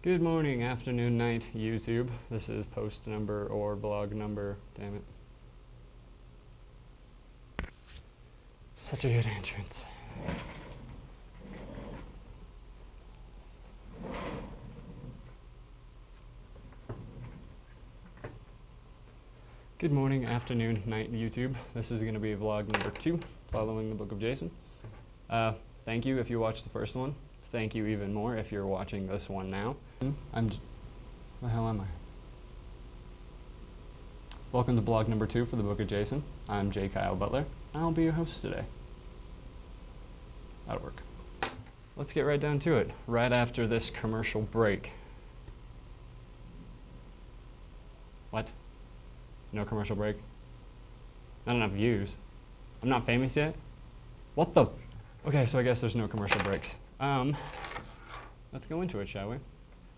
Good morning, afternoon, night, YouTube. This is post number or blog number, damn it. Such a good entrance. Good morning, afternoon, night, YouTube. This is going to be vlog number 2, following the Book of Jason. Thank you if you watched the first one. Thank you even more if you're watching this one now. The hell am I? Welcome to blog number 2 for the Book of Jason. I'm JkyleButler. I'll be your host today. That'll work. Let's get right down to it, right after this commercial break. What? No commercial break? Not enough views. I'm not famous yet? What the? Okay, so I guess there's no commercial breaks. Let's go into it, shall we?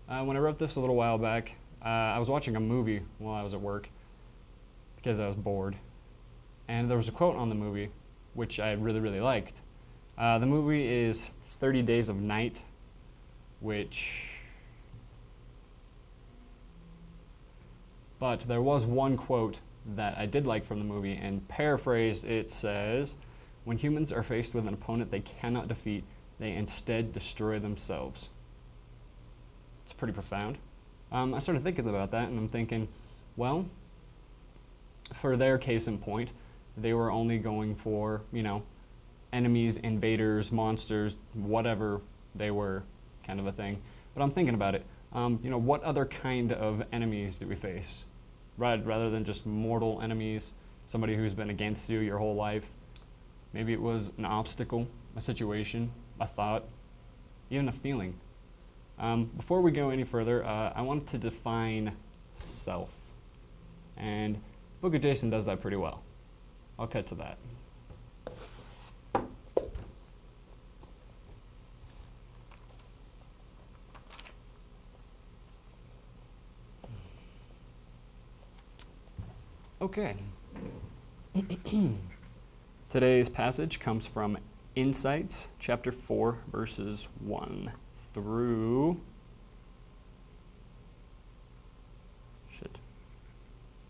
When I wrote this a little while back, I was watching a movie while I was at work because I was bored. And there was a quote on the movie which I really, really liked. The movie is 30 Days of Night, but there was one quote that I did like from the movie, and paraphrased it says, "When humans are faced with an opponent they cannot defeat, they instead destroy themselves." It's pretty profound. I started thinking about that, and I'm thinking, well, for their case in point, they were only going for, enemies, invaders, monsters, whatever they were, kind of a thing. But I'm thinking about it. What other kind of enemies do we face? Rather than just mortal enemies, somebody who's been against you your whole life. Maybe it was an obstacle, a situation, a thought, even a feeling. Before we go any further, I want to define self. And the Book of Jason does that pretty well. I'll cut to that. Okay. Today's passage comes from Insights, chapter 4, verses 1 through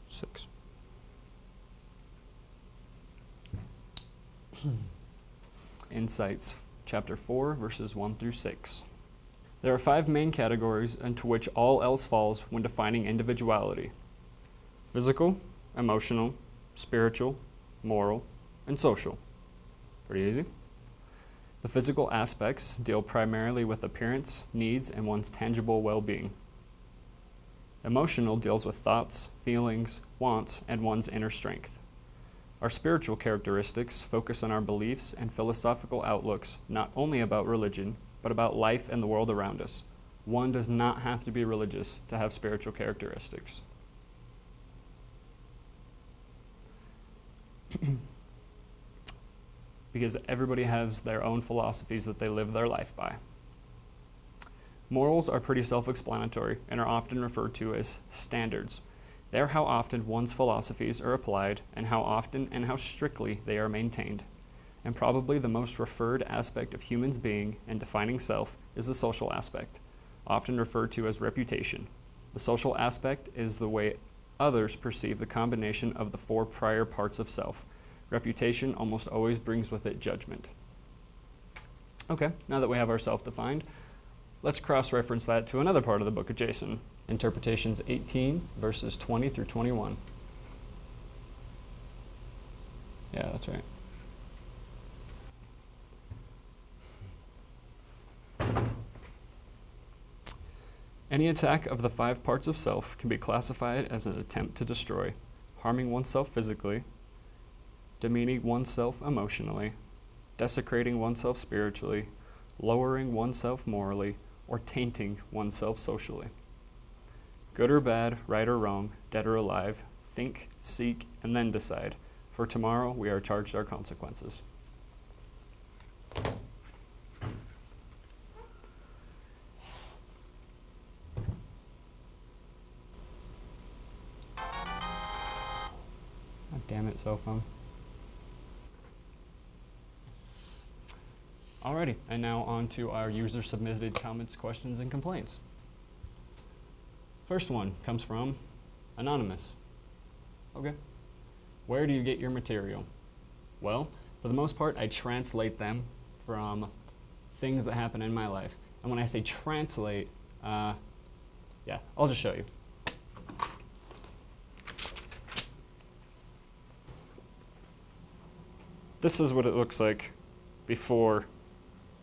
6. Insights, chapter 4, verses 1 through 6. There are 5 main categories into which all else falls when defining individuality: physical, emotional, spiritual, moral, and social. Pretty easy. The physical aspects deal primarily with appearance, needs, and one's tangible well-being. Emotional deals with thoughts, feelings, wants, and one's inner strength. Our spiritual characteristics focus on our beliefs and philosophical outlooks, not only about religion, but about life and the world around us. One does not have to be religious to have spiritual characteristics. Because everybody has their own philosophies that they live their life by. Morals are pretty self-explanatory and are often referred to as standards. They are how often one's philosophies are applied and how often and how strictly they are maintained. And probably the most referred aspect of humans being and defining self is the social aspect, often referred to as reputation. The social aspect is the way others perceive the combination of the 4 prior parts of self. Reputation almost always brings with it judgment. Okay, now that we have our self defined, let's cross-reference that to another part of the Book of Jason. Interpretations 18, verses 20 through 21. Yeah, that's right. Any attack of the 5 parts of self can be classified as an attempt to destroy, harming oneself physically, demeaning oneself emotionally, desecrating oneself spiritually, lowering oneself morally, or tainting oneself socially. Good or bad, right or wrong, dead or alive, think, seek, and then decide, for tomorrow we are charged our consequences. God damn it, cell phone. Alrighty, and now on to our user-submitted comments, questions, and complaints. First one comes from Anonymous. Okay. Where do you get your material? Well, for the most part, I translate them from things that happen in my life. And when I say translate, yeah, I'll just show you. This is what it looks like before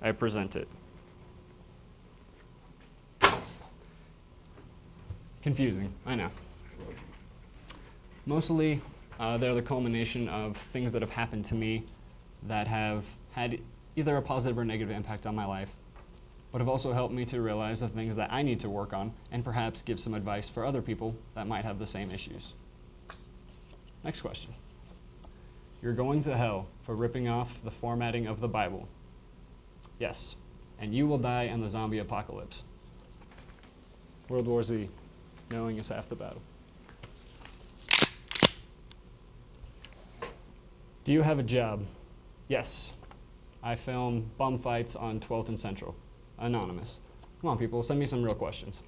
I present it. Confusing, I know. Mostly, they're the culmination of things that have happened to me that have had either a positive or negative impact on my life, but have also helped me to realize the things that I need to work on and perhaps give some advice for other people that might have the same issues. Next question. You're going to hell for ripping off the formatting of the Bible. Yes, and you will die in the zombie apocalypse. World War Z, knowing is half the battle. Do you have a job? Yes. I film bum fights on 12th and Central. Anonymous. Come on, people, send me some real questions.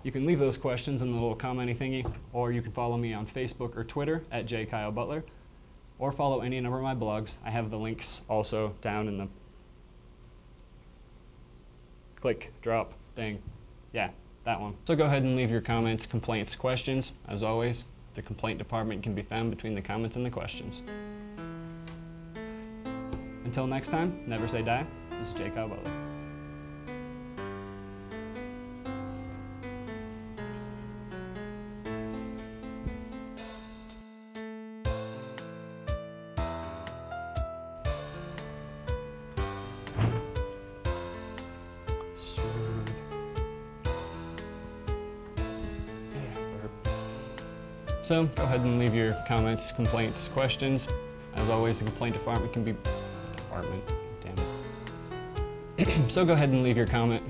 You can leave those questions in the little commenty thingy, or you can follow me on Facebook or Twitter at JkyleButler, or follow any number of my blogs. I have the links also down in the click, drop thing. Yeah, that one. So go ahead and leave your comments, complaints, questions. As always, the complaint department can be found between the comments and the questions. Until next time, never say die. This is JkyleButler. Smooth. Yeah, burp. So go ahead and leave your comments, complaints, questions. As always, the complaint department can be... Damn it. So go ahead and leave your comment,